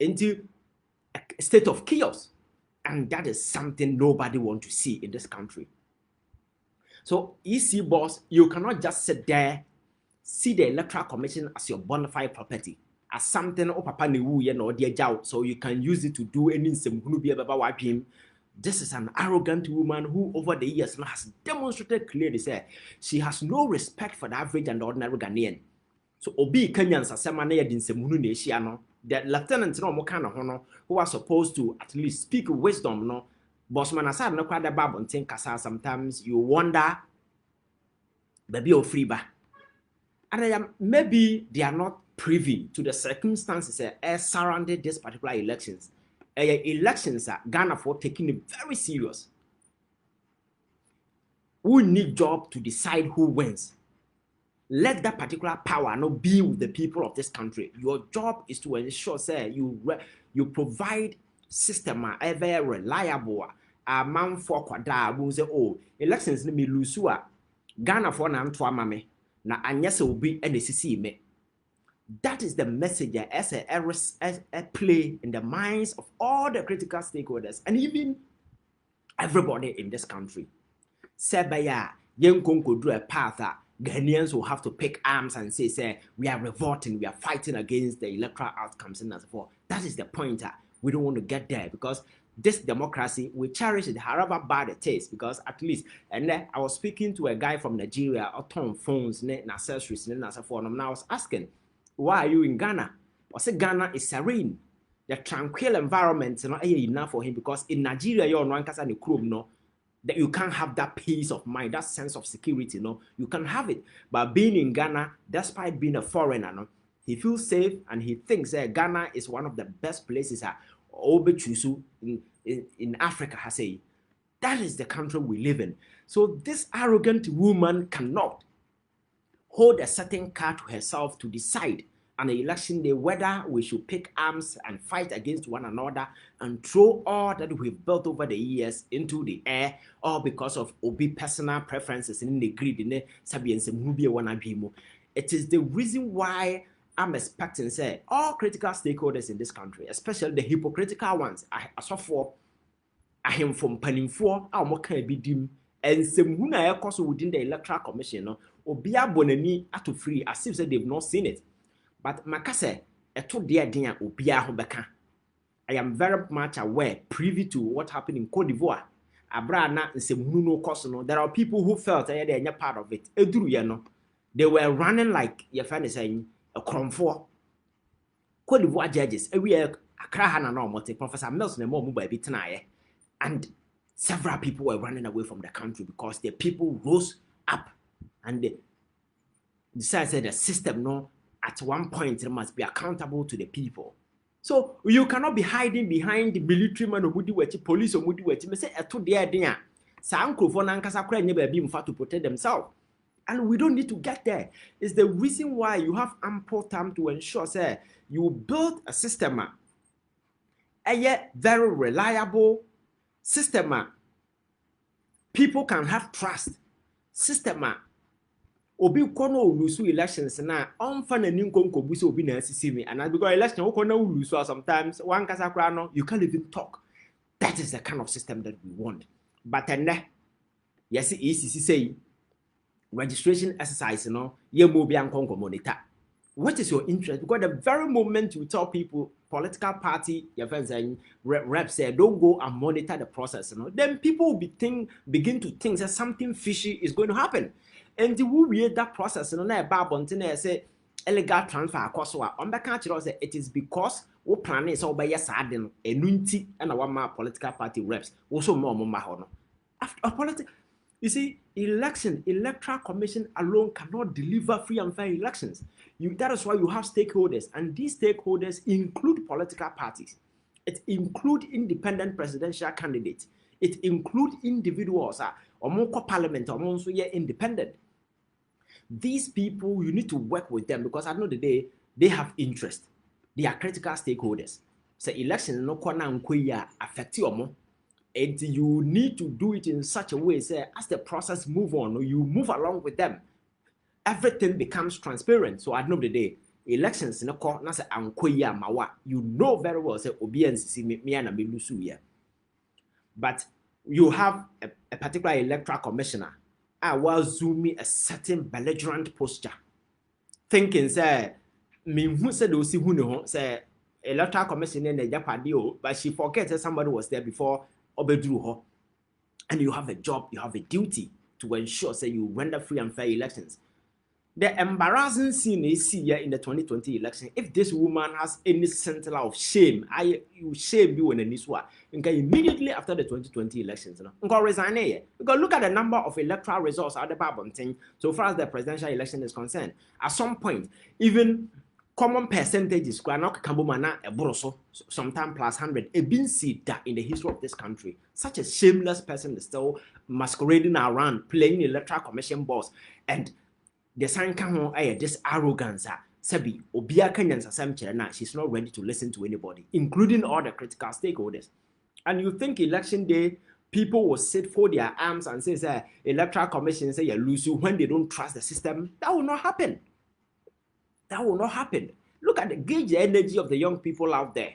into a state of chaos. And that is something nobody wants to see in this country. So, EC boss, you cannot just sit there, see the Electoral Commission as your bona fide property, as something papa ne wu ye no de jaw, so you can use it to do any nsɛmhunu bi baba wapim. This is an arrogant woman who over the years has demonstrated clearly say she has no respect for the average and ordinary Ghanaian. So obi Kenyans asema na ye di nsɛmhunu na ehia no, the lieutenant no mo kan ho no, who was supposed to at least speak wisdom no, bossman aside no kwada babonten kasa. Sometimes you wonder baby o free ba. And maybe they are not privy to the circumstances surrounding this particular elections. Elections are Ghana for taking it very serious. We need job to decide who wins. Let that particular power not be with the people of this country. Your job is to ensure, say, you provide system ever reliable. A man for quadra will say, oh, elections me lose Ghana for na mame na anyese obi NCC me. That is the message as a play in the minds of all the critical stakeholders and even everybody in this country. Sebaya, young Konko drew a path that Ghanaians will have to pick arms and say, we are revolting, we are fighting against the electoral outcomes and as forth. That is the point. We don't want to get there because this democracy, we cherish it however bad it is, because at least, and then I was speaking to a guy from Nigeria, on phones, accessories, and as forth, and I was asking, why are you in Ghana? I said Ghana is serene. The tranquil environment is not enough for him because in Nigeria, you're on no, that you can't have that peace of mind, that sense of security, no, you can have it. But being in Ghana, despite being a foreigner, no, he feels safe and he thinks that Ghana is one of the best places in Africa, I say. That is the country we live in. So this arrogant woman cannot hold a certain card to herself to decide on the election day whether we should pick arms and fight against one another and throw all that we've built over the years into the air, or because of obi personal preferences in the grid in the. It is the reason why I'm expecting, say, all critical stakeholders in this country, especially the hypocritical ones, I am from Paninfor, our Moka Bidim, and some who are also within the Electoral Commission, or be a bonani at to free as if they've not seen it. But Makase, a two dear dinner, Ubia Hobeka. I am very much aware, privy to what happened in Cote d'Ivoire. Abrana and some no cosono. There are people who felt they are not part of it. They were running like your friend is saying a cromfor. Cote d'Ivoire judges, we are a crahana no multi Professor Mills and more mobile bitanaye. And several people were running away from the country because the people rose up and they decided the system, no, at one point it must be accountable to the people. So you cannot be hiding behind the military man or police or say a 2 day. To protect themselves. And we don't need to get there. It's the reason why you have ample time to ensure, say, you build a system, a yet very reliable system. People can have trust. System. Obi kono ulusu elections na onfa na ninko nkobuso obi na asisi me, and because election kono ulusu sometimes one kasa kra no you can't even talk. That is the kind of system that we want. But yes, ECC say registration exercise, ye mo bi ankonko monitor. What is your interest? Because the very moment you tell people, political party, your friends and reps say, don't go and monitor the process, then people will begin to think that something fishy is going to happen. And the who read that process, say illegal transfer across on the country, it is because we plan is all by your side and unity and our political party reps also more after politics. You see, electoral commission alone cannot deliver free and fair elections. That is why you have stakeholders, and these stakeholders include political parties. It includes independent presidential candidates. It includes individuals or more parliament or more independent. These people, you need to work with them because at the end of the day, they have interest. They are critical stakeholders. So elections no kwana affect you more. And you need to do it in such a way, say, as the process move on, you move along with them. Everything becomes transparent. So at the end of the day, elections no call na say ankoya mawa, you know very well say obiansi me na me lusu here. But you have a particular electoral commissioner was zooming a certain belligerent posture, thinking say me who said those who know say electoral commission in the Japadio, but she forgets that somebody was there before obedrew her. And you have a job, you have a duty to ensure say you render free and fair elections. The embarrassing scene is here in the 2020 election. If this woman has any center of shame, you shame you in this one. Okay, immediately after the 2020 elections, resign here. Because look at the number of electoral results at the Babonting so far as the presidential election is concerned. At some point, even common percentages, sometimes plus 100, a been seen that in the history of this country. Such a shameless person is still masquerading around, playing electoral commission boss, and the sign can this arrogance. Sabi Obia Kenyans assumption na she's not ready to listen to anybody, including all the critical stakeholders. And you think election day people will sit for their arms and say electoral commission say you lose you when they don't trust the system? That will not happen. That will not happen. Look at the gauge energy of the young people out there.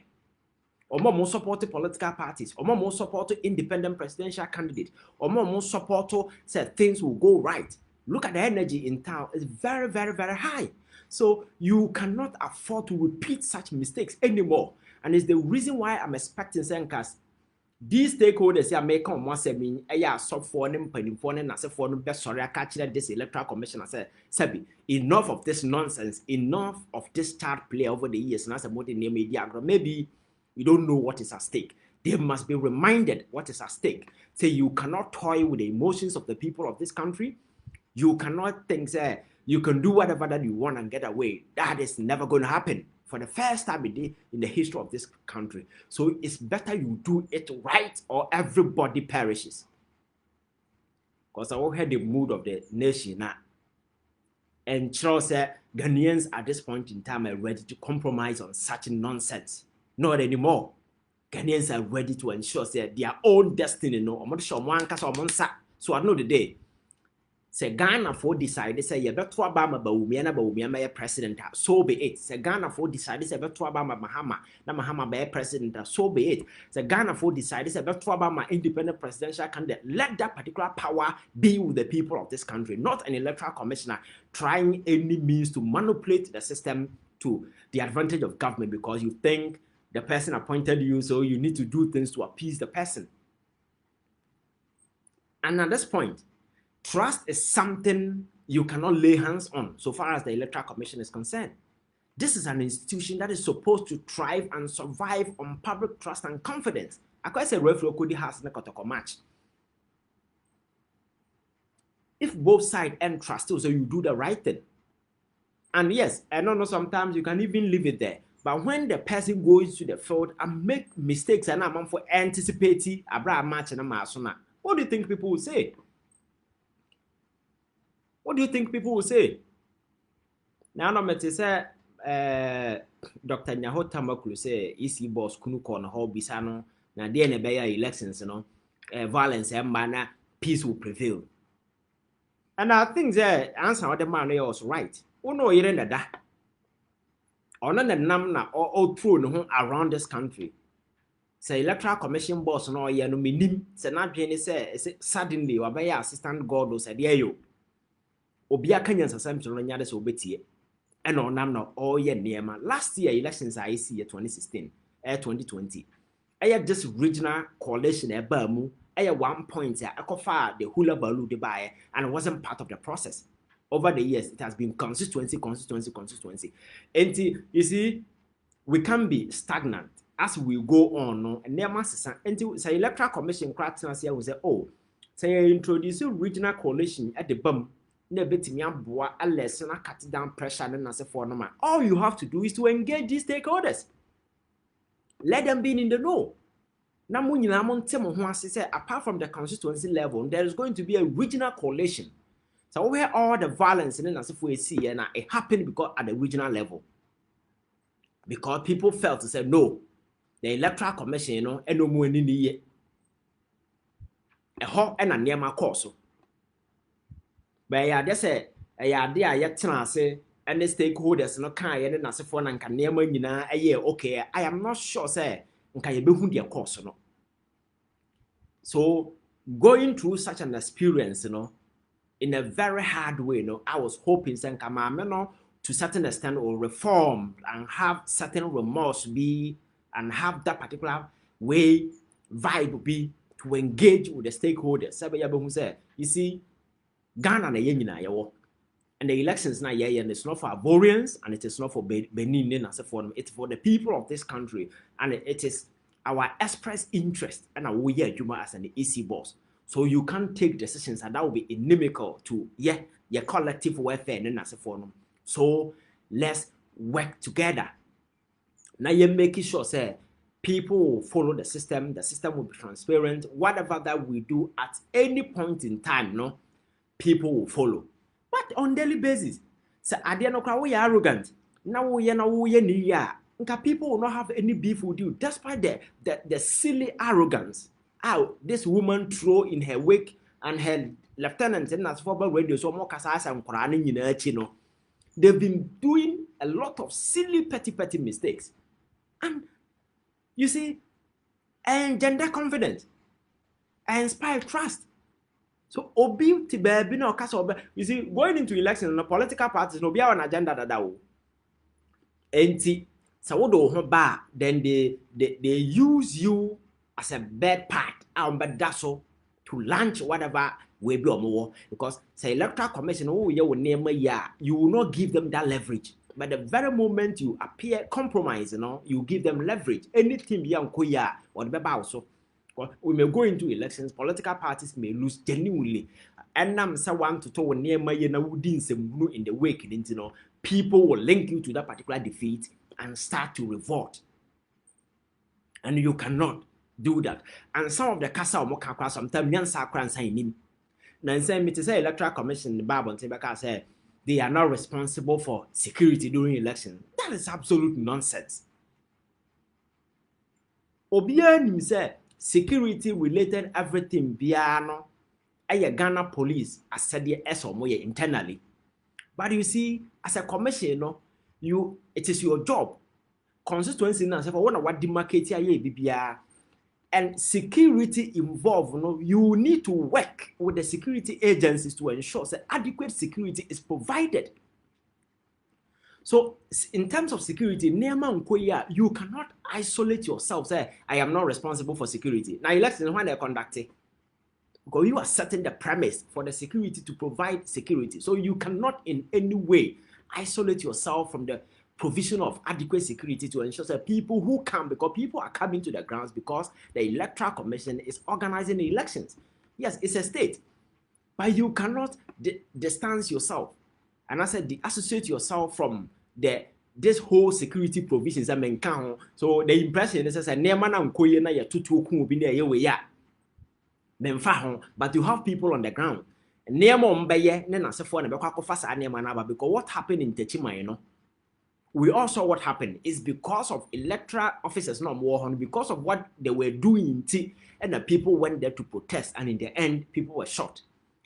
Or more support political parties, or more support independent presidential candidates, or more support say things will go right. Look at the energy in town. It's very, very, very high. So you cannot afford to repeat such mistakes anymore. And it's the reason why I'm expecting Senkas. These stakeholders are making one seven sub for them, penny for them, as for them best sorry, I catch this electoral commission. I said, Sabi, enough of this nonsense, enough of this child play over the years, and as a multi-name media, maybe you don't know what is at stake. They must be reminded what is at stake. Say you cannot toy with the emotions of the people of this country. You cannot think that you can do whatever that you want and get away. That is never going to happen for the first time in the history of this country. So it's better you do it right or everybody perishes. Because I will hear the mood of the nation now. And Charles said Ghanaians at this point in time are ready to compromise on such nonsense. Not anymore. Ghanaians are ready to ensure their own destiny. No, I'm not sure one so I know the day. Say Ghana for decide say you better Obama be president, so be it. Say Ghana for decide say better Obama Mahama be president, so be it. Say Ghana for decide say better Obama independent presidential candidate. Let that particular power be with the people of this country, not an electoral commissioner trying any means to manipulate the system to the advantage of government because you think the person appointed you, so you need to do things to appease the person. And at this point, trust is something you cannot lay hands on so far as the Electoral Commission is concerned. This is an institution that is supposed to thrive and survive on public trust and confidence. I say referee has a match. If both sides and trust you, so you do the right thing. And yes, I know sometimes you can even leave it there. But when the person goes to the field and make mistakes and I'm for anticipating a match and a masona, what do you think people will say? What do you think people will say? Now, no matter say, Dr. Nyaho Tamakulu say, EC boss kunu corner hall bisano, na dear nebeya elections, violence and manner, peace will prevail. And I think the answer of the man was right. Oh no, you're in that. Or none of namna or all through around this country. Say electoral commission boss no ya no minim. Say not Jenny say suddenly wabaya assistant god was said yo. Obia Kenyans assumption on yades obetie. And on namna all year near last year elections I see 2016, 2020. I had this regional coalition at Burmu. At one point, I could fire the hula baloo the buyer and wasn't part of the process. Over the years, it has been consistency. And you see, we can be stagnant as we go on. No, and there must until say electoral commission criteria here will say, oh, say introduce regional coalition at the bum. A lesson cut down pressure and as a former. All you have to do is to engage these stakeholders. Let them be in the know. Apart from the constituency level, there is going to be a regional coalition. So where all the violence and as if we see and it happened because at the regional level. Because people felt to say no, the electoral commission, and no more in the year. A hot and a near my course. But yeah, they say a idea yet say and the stakeholders no can ye na sefo na nka nema nyina okay. I am not sure say nka ye behu their course no. So going through such an experience, in a very hard way, I was hoping say nka maame no to certain extent will reform and have certain remorse and have that particular way vibe be to engage with the stakeholders. Say, you see, Ghana na yenyina yewo. And the elections now, and it's not for Ivorians and it is not for Benin as a forum. It's for the people of this country, and it is our express interest and our Juma as an EC boss. So you can't take decisions and that will be inimical to your collective welfare and as a forum. So let's work together. Now you're making sure say people will follow the system will be transparent. Whatever that we do at any point in time, people will follow. But on daily basis, so we are arrogant. Now we are people will not have any beef with you, despite the silly arrogance. This woman throw in her wake and her lieutenant and as for radio so more and they've been doing a lot of silly petty mistakes. And you see, and gender confidence and inspire trust. So obi ti baby no kasa obi. You see, going into elections, the political parties no be on agenda that. Enti so what do ba then they use you as a bad part to launch whatever will be more because say electoral commission you will not give them that leverage. But the very moment you appear compromise, you give them leverage. Anything beyond koya or the also. We may go into elections, political parties may lose genuinely. And I'm someone to tell near my in the wake, people will link you to that particular defeat and start to revolt. And you cannot do that. And some of the Casa or Moka sometimes young Sakran sign in. Now, say me to say Electoral Commission, the Bible and Tebaka said they are not responsible for security during election. That is absolute nonsense. Obianim said security related everything biano aye Ghana police as said the SOMOye internally. But you see, as a commission, it is your job. Constituency now say for what demarcate aye bibia and security involved, you need to work with the security agencies to ensure that adequate security is provided. So, in terms of security, you cannot isolate yourself. Say, I am not responsible for security. Now, elections when they're conducted, because you are setting the premise for the security to provide security. So, you cannot in any way isolate yourself from the provision of adequate security to ensure that people who come, because people are coming to the grounds because the Electoral Commission is organizing the elections. Yes, it's a state, but you cannot distance yourself. And I said, associate yourself from this whole security provisions. So the impression is that but you have people on the ground. Because what happened in Techima, we all saw what happened is because of electoral officers not more because of what they were doing and the people went there to protest, and in the end people were shot.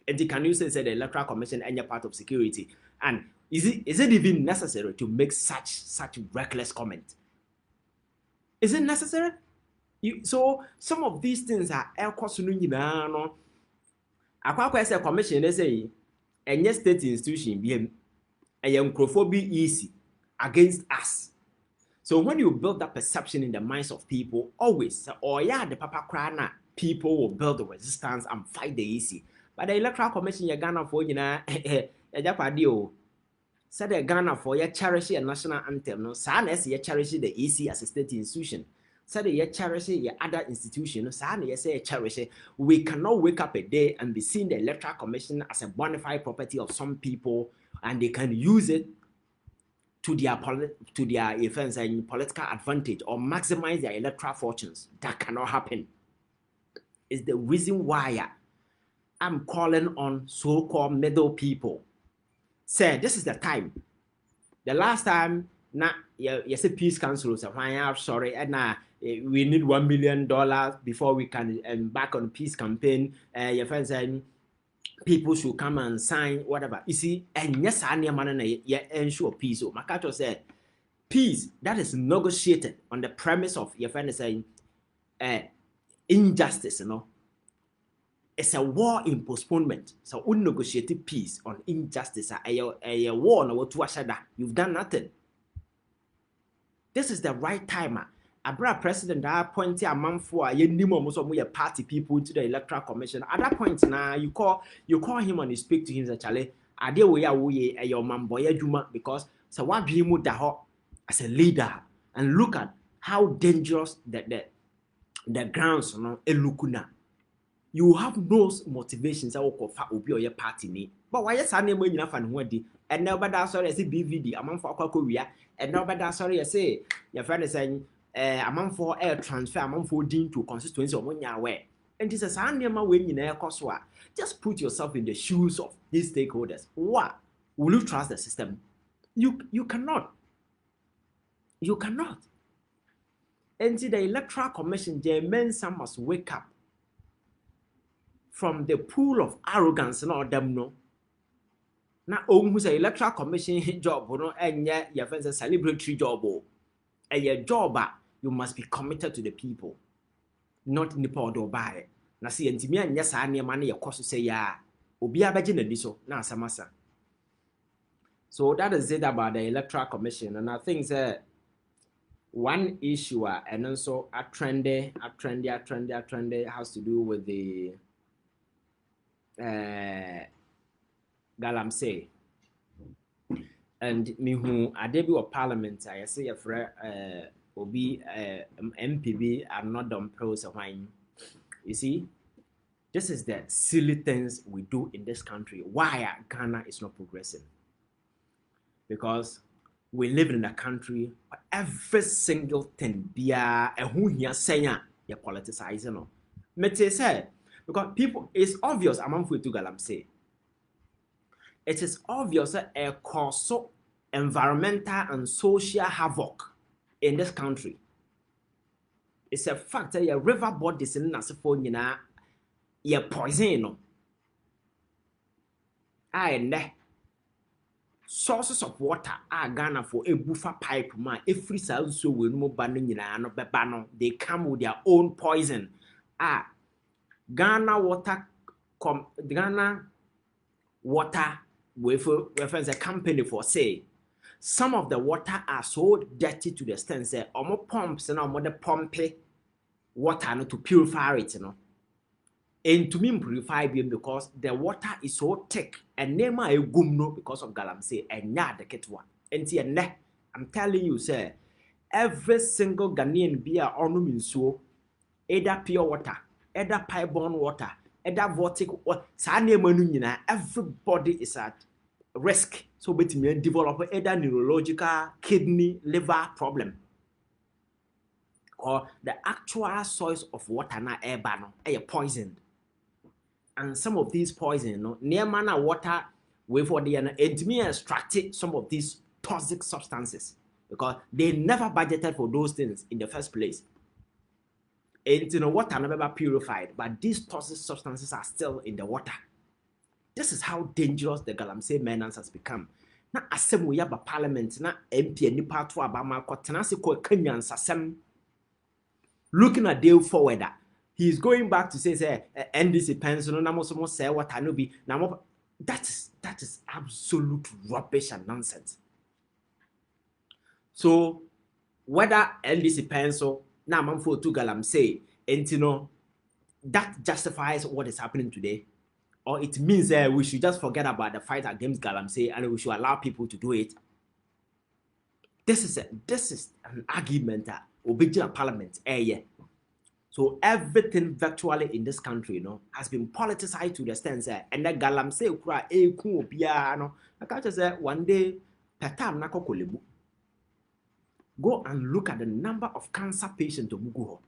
And can you say the Electoral Commission and you're part of security? And is it even necessary to make such reckless comment? Is it necessary? So some of these things are a commission they say any state institution be easy against us. So when you build that perception in the minds of people, always the papa crana, people will build the resistance and fight the easy. But the Electoral Commission ya Ghana for said the Ghana for ya cherish a national anthem. No, sadness ya cherish the EC as a state institution. Said ya cherish your other institution. No, sadness ya cherish. We cannot wake up a day and be seeing the Electoral Commission as a bona fide property of some people, and they can use it to their events and political advantage or maximize their electoral fortunes. That cannot happen. It's the reason why I'm calling on so-called middle people. Say, this is the time. The last time, you say peace council, so I'm sorry, and we need $1 million before we can embark on peace campaign. Your friends saying people should come and sign whatever. You see, and yes, I ensure peace. So Makato said, peace that is negotiated on the premise of your friend saying injustice, you know. It's a war in postponement. So unnegotiated peace on injustice. A war no what to you've done nothing. This is the right time. Abra president appointed a man for ye party people to the electoral commission. At that point now you call him and you speak to him and Charlie, I deal with your man boy Juma because so what be mu as a leader and look at how dangerous the grounds no elukuna. You have no motivations that will be your party ni. But why yes, I name when you have an and nobody sorry I say BVD a man for Korea and nobody sorry I say your friend is saying a man for air transfer, a man for dean to constituency of 1 year away. And this is a name when you know Koswa. Just put yourself in the shoes of these stakeholders. What will you trust the system? You cannot. You cannot. And see the Electoral Commission, the men some must wake up from the pool of arrogance and all them no. Now, who's a Electoral Commission job, no, and yet your friends a celebratory job, and your job, you must be committed to the people, not in the pod or buy. Now, see, and me and yes, I near money, of course, to say, yeah, Obi Abajin diso, now, Samasa. So that is it about the Electoral Commission, and I think that one issue, and also a trendy has to do with the Galamsey. And me who a debut of parliament, I say a friend will be MPB are not done pros of mine. You see, this is the silly things we do in this country. Why Ghana is not progressing? Because we live in a country where every single thing be a who here saying you politicizing no. Mete say because people it's obvious among food to Galamsey. It is obvious that a cause environmental and social havoc in this country. It's a fact that your river bodies in Nasifo yina your poison no. And sources of water are Ghana for a buffer pipe man. Every cell so we no banning no bebano. They come with their own poison. Ghana water with a company for say some of the water are so dirty to the extent say omo pumps and omo the pump water no to purify it, you know. And to me purify them because the water is so thick and nema a gumno because of Galamsey and ya the ketwa. And I'm telling you, sir, every single Ghanaian beer ornament so either pure water, either pipe-borne water, either vortic water, everybody is at risk. So bet me develop either neurological, kidney, liver problem. Or the actual source of water na air bano, air poisoned. And some of these poison, no, near mana water way for the and me extracted some of these toxic substances because they never budgeted for those things in the first place. And you know water never purified, but these toxic substances are still in the water. This is how dangerous the Galamsey menace has become. Na asem we have parliament na MP ni part to abama kotenase ko Kenyan sasem. Looking at day forward, he's going back to say NDC pension na mo say what I know be na that is absolute rubbish and nonsense. So whether NDC pencil now man for to Galamsey, and you know that justifies what is happening today, or it means we should just forget about the fight against Galamsey and we should allow people to do it. This is an argument that obedient parliament yeah. So everything virtually in this country, you know, has been politicized to the extent and that Galamsey kura ku bia no. I can't just say one day petam na kokolebu. Go and look at the number of cancer patients who go,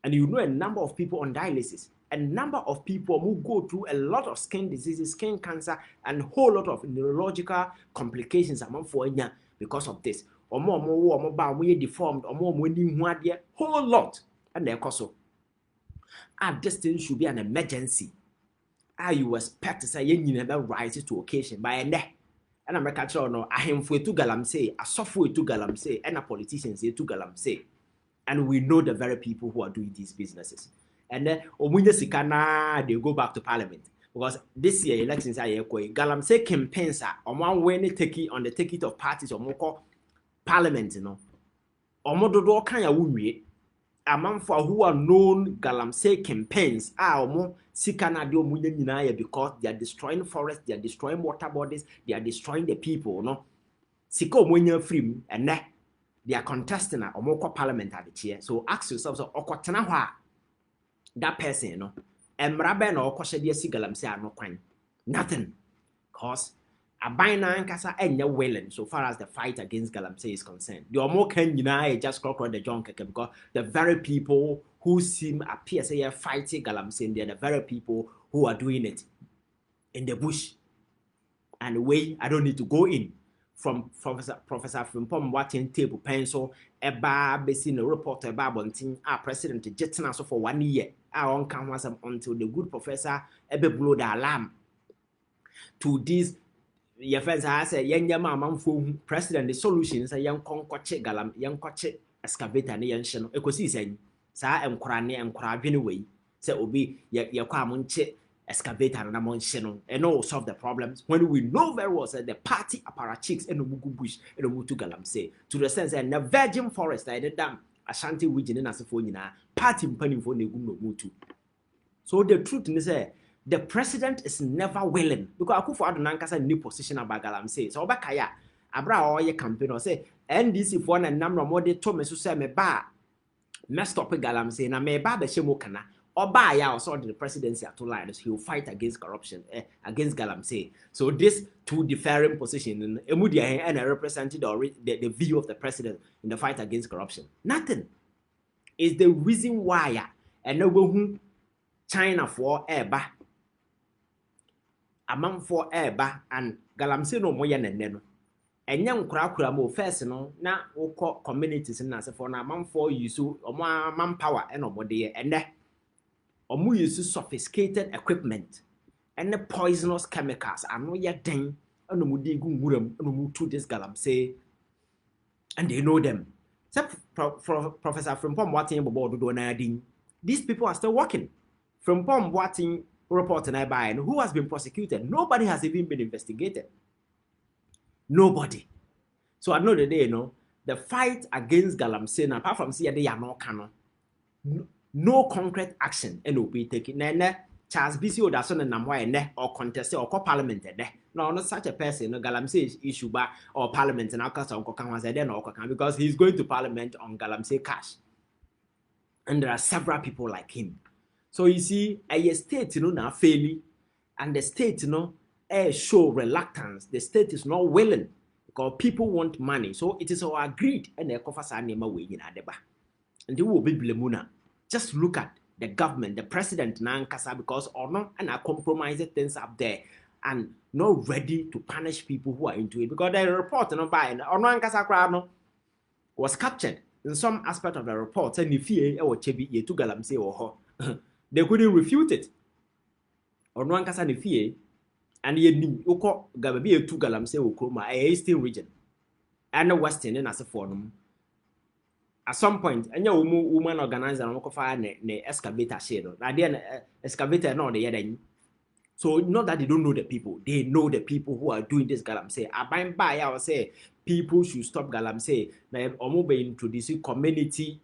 and you know a number of people on dialysis, a number of people who go through a lot of skin diseases, skin cancer, and a whole lot of neurological complications among foreigner because of this. Or more deformed, or more whole lot, and their cost. This thing should be an emergency. you expect to say you never rise to occasion by a neck. And I'm a catcher no, I am for to Galamsey, a software to Galamsey, and a politician say to Galamsey. And we know the very people who are doing these businesses. And then Sikana, they go back to parliament. Because this year elections are going. Galamsey campaigns are on one way take on the ticket of parties or more parliament, you know. Or more do kind of women. Among for who are known Galamsey campaigns are more Sikana do Munyanaya because they are destroying forests, they are destroying water bodies, they are destroying the people, no. Siko Munya free and they are contesting a more parliament at the chair. So ask yourself, so Okotana that person, you know, and Raben or Koshadia Galamsey are no quine. Nothing. Cause a bina kasa and your willing so far as the fight against Galamsey is concerned. The more can just croak the junk because the very people who appear say fighting Galamsey, they're the very people who are doing it in the bush. And the way I don't need to go in from Professor Frimpong watching table pencil eba basing a report about bonting our president jetting us for 1 year. Our own can until the good professor ebe blow the alarm to this. Your friends I say young man for president the solutions a young concoche galam young coche excavator ne yan sheno ekosi sen sa enkora ne enkora adwene we say obi ye kwa monche excavator na mon sheno and no solve the problems when we know very well say the party apparatchiks and mugu bush and mutu Galamsey to the sense and the virgin forest I did dam Ashanti region na asefo nyina party mpanimfo na egu no mutu. So the truth is the president is never willing because Akufo-Addo nankasa ni position about Galamsey. So obakaya abra oye campaign or say NDC for na namro mode to me so say me ba me stop Galamsey na me ba be shemo kana oba ya also the presidency at line he will fight against corruption against Galamsey. So this two different position emudia and represented the view of the president in the fight against corruption. Nothing is the reason why and no who China for eba among for eba and Galamsey no moya neno. And young kura mo first no na oko communities na se for na among for use manpower and obody and omu use sophisticated equipment and the poisonous chemicals and no yet den and no mudi gu muram no mu to this Galamsey and they know them. Except Professor Frimpong watching about do na din. These people are still working. Frimpong watching report and I buy and who has been prosecuted. Nobody has even been investigated. Nobody. So I know the day, you know, the fight against Galamsey, apart from see they are no canon, no concrete action and will be taken. Nene Charles BC or that's on the Namwa or contested or parliament. No, not such a person. No Galamsey issue by or parliament and Alcasa because he's going to parliament on Galamsey cash. And there are several people like him. So you see, a state, you know, now failing, and the state, you know, show reluctance. The state is not willing because people want money. So it is all agreed, and they cover Sanima way in Adeba. And they will be blamuna. Just look at the government, the president, Nankasa, because or not, and I compromise things up there, and not ready to punish people who are into it. Because the report, you know, by or Nankasa crowd was captured in some aspect of the report, and if you or Chebi to Galamsey or her. They couldn't refute it. Or no one can say fear, and ye knew Oko Gababi to Galamsey Okroma, a eastern region, and a western and as a forum. At some point, a young woman organized an Okofa ne excavator shadow. I didn't excavator no the other. So not that they don't know the people, they know the people who are doing this Galamsey. I bind by I will say people should stop Galamsey. Now or be introducing community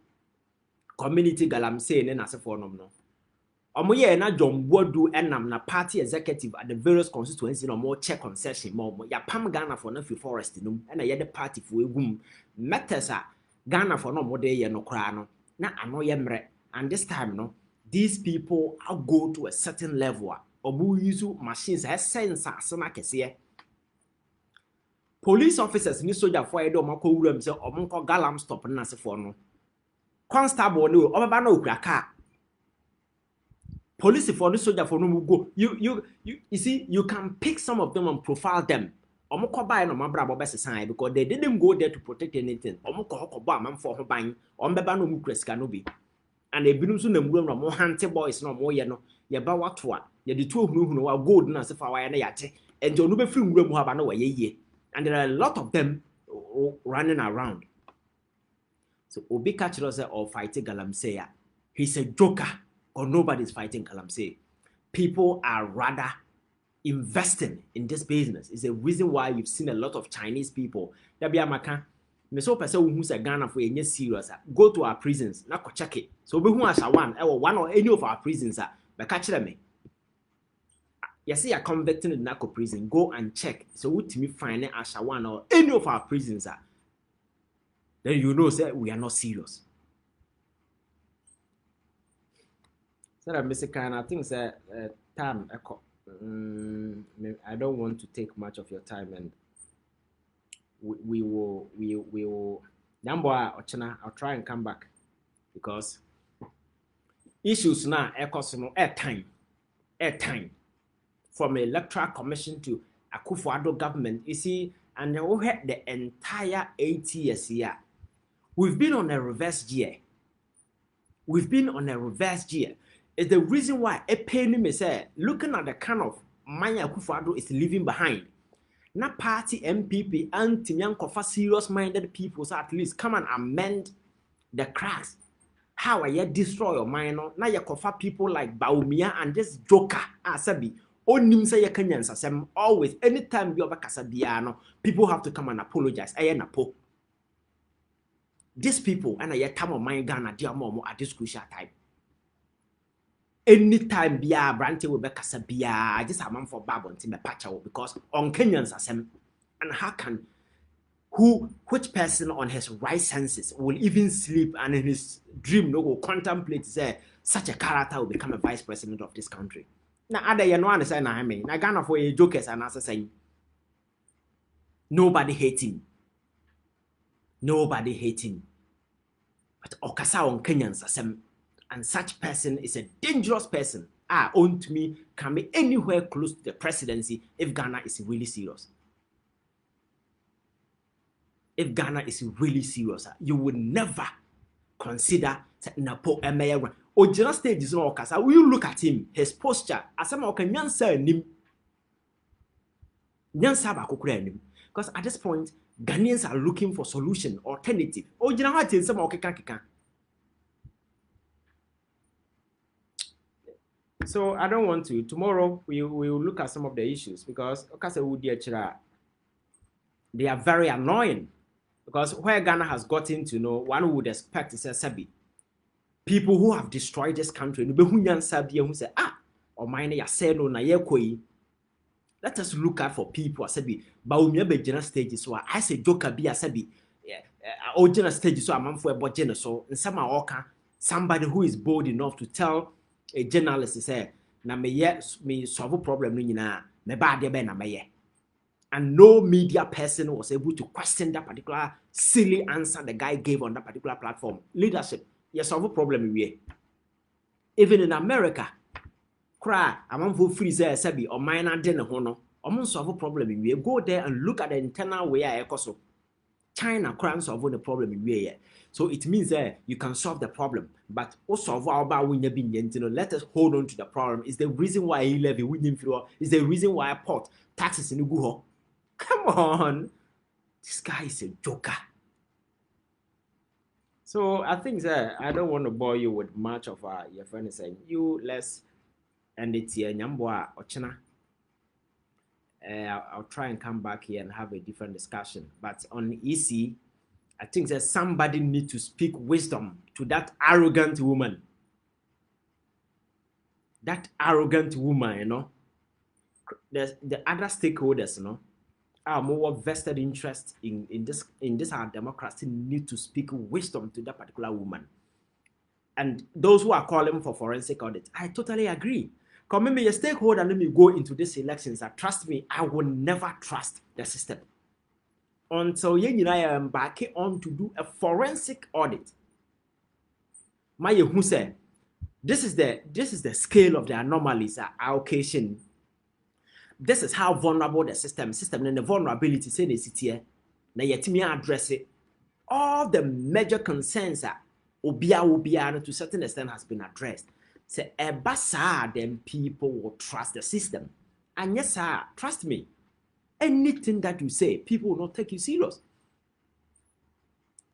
Galamsey and as a forum no. Omoye na John Bodu enam na party executive at the various constituencies no more check concession more ya pam Ghana for no forest num na ye the party for egum metesa Ghana for no more dey ye no kra no na ano ye mre and this time no these people are go to a certain level obu use machines sense asena kese police officers ni soldier for edo mako wuram se omonko galam stop na se for no constable no obaba na okura car. Police for this soldier for no go. You see, you can pick some of them and profile them. Omoko buy no mabra bobese sign because they didn't go there to protect anything. Omoko hokobba man for buying. Ombeba no mu kreska no bi. And they binu so na muram no mo hante boys no mo ye no. Ye ba watwa. ye the two who are gold na se fa wa na yate and you no be free nwura mu ha ba na wa ye and there are a lot of them running around. So obi catch us or fighting Galamsey. He's a joker or nobody's fighting Galamsey. People are rather investing in this business. It's the reason why you've seen a lot of Chinese people. That be a maka. Me so person who's a Ghana for any serious. Go to our prisons. Na ko check it. So be who as one or any of our prisons but catch them. You see a convicted in Napo prison. Go and check. So what me find it as one or any of our prisons then you know say we are not serious. So that Mr. Khan, I think say time I don't want to take much of your time, and we will number Ochana, I'll try and come back because issues now airtime from Electoral Commission to Akufo-Addo government, you see, and we had the entire 8 years here. We've been on a reverse gear. It's the reason why a pain me say, looking at the kind of money Akufo-Addo is leaving behind. Na party MPP and Timyankofa serious-minded people, so at least come and amend the cracks. How I destroy your mind? Now you cover people like Baumia and this joker, Asabi. Onim say Kenyans asem always anytime you over Casabiano, people have to come and apologize. Napo. These people and I time of my Ghana dear momo at this crucial time. Anytime bia branche will be Casabia, just a man for Babon Timber Pacho because on Kenyans asem and how can which person on his right senses will even sleep and in his dream no will contemplate say such a character will become a vice president of this country. Now, other you know understand I mean. Now Ghana for a jokers and answer saying nobody hating. But Okasa on Kenyans asem, and such person is a dangerous person. Own to me can be anywhere close to the presidency if Ghana is really serious. If Ghana is really serious, you would never consider Napo Nsawam. Original stage is not Okasa. Will you look at him, his posture, as some Nyansa nim. Nyansa bakukura nim. Because at this point, Ghanaians are looking for solution, alternative. Original what is some okeka. So I don't want to. Tomorrow we will look at some of the issues because Okasa they are very annoying. Because where Ghana has gotten to know, one would expect is Sabi. People who have destroyed this country, who say, or mine ya say no na ye koi. Let us look out for people Sabi. Baumia be general stages so I say joker be Sabi. Original stages so I'm for a general so in some oka somebody who is bold enough to tell a journalist say na me solve problem ni na me ba de be na me. And no media person was able to question that particular silly answer the guy gave on that particular platform. Leadership, you solve a problem here. Even in America, cry, I'm for free sabi or minor dinner hono. I'm solve a problem here. Go there and look at the internal way I so. China can't solve the problem here. So it means that you can solve the problem, but also about let us hold on to the problem. Is the reason why he levy winning floor. Is the reason why I put taxes in Uguho. Come on, this guy is a joker. So I think that I don't want to bore you with much of your friend is saying. Let's end it here. Nyambwa Ochana. I'll try and come back here and have a different discussion. But on EC, I think that somebody needs to speak wisdom to that arrogant woman. That arrogant woman, you know. The other stakeholders, you know. Our more vested interest in this our democracy need to speak wisdom to that particular woman. And those who are calling for forensic audit, I totally agree. Come maybe a stakeholder, let me go into these elections. Trust me, I will never trust the system until you and I am back on to do a forensic audit. My who said this is the scale of the anomalies allocation. This is how vulnerable the system and the vulnerability say they sit here. Now yet me address it. All the major concerns are obia to a certain extent has been addressed. Say ebasa, then people will trust the system. And yes, sir, trust me. Anything that you say, people will not take you serious.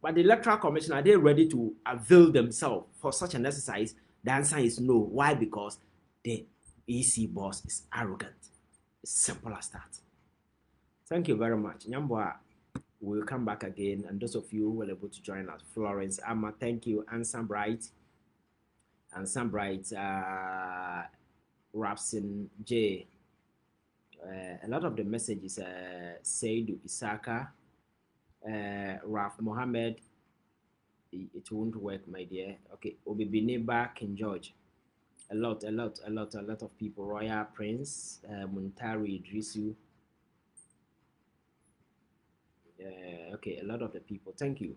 But the Electoral Commission, are they ready to avail themselves for such an exercise? The answer is no. Why? Because the EC boss is arrogant. It's simple as that. Thank you very much. Nyambwa, we'll come back again. And those of you who were able to join us, Florence, Amma, thank you. Ansan Bright, Rapson J. A lot of the messages, Saidu Isaka, Raf Mohammed, it won't work, my dear. Okay, Obibineba, King George. A lot of people. Royal Prince, Muntari Idrisu. Okay, a lot of the people. Thank you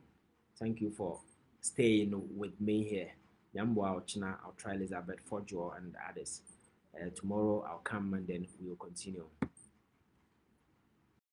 for staying with me here. Yambwa Ochina, I'll try Elizabeth Forjo and others. Tomorrow I'll come and then we'll continue.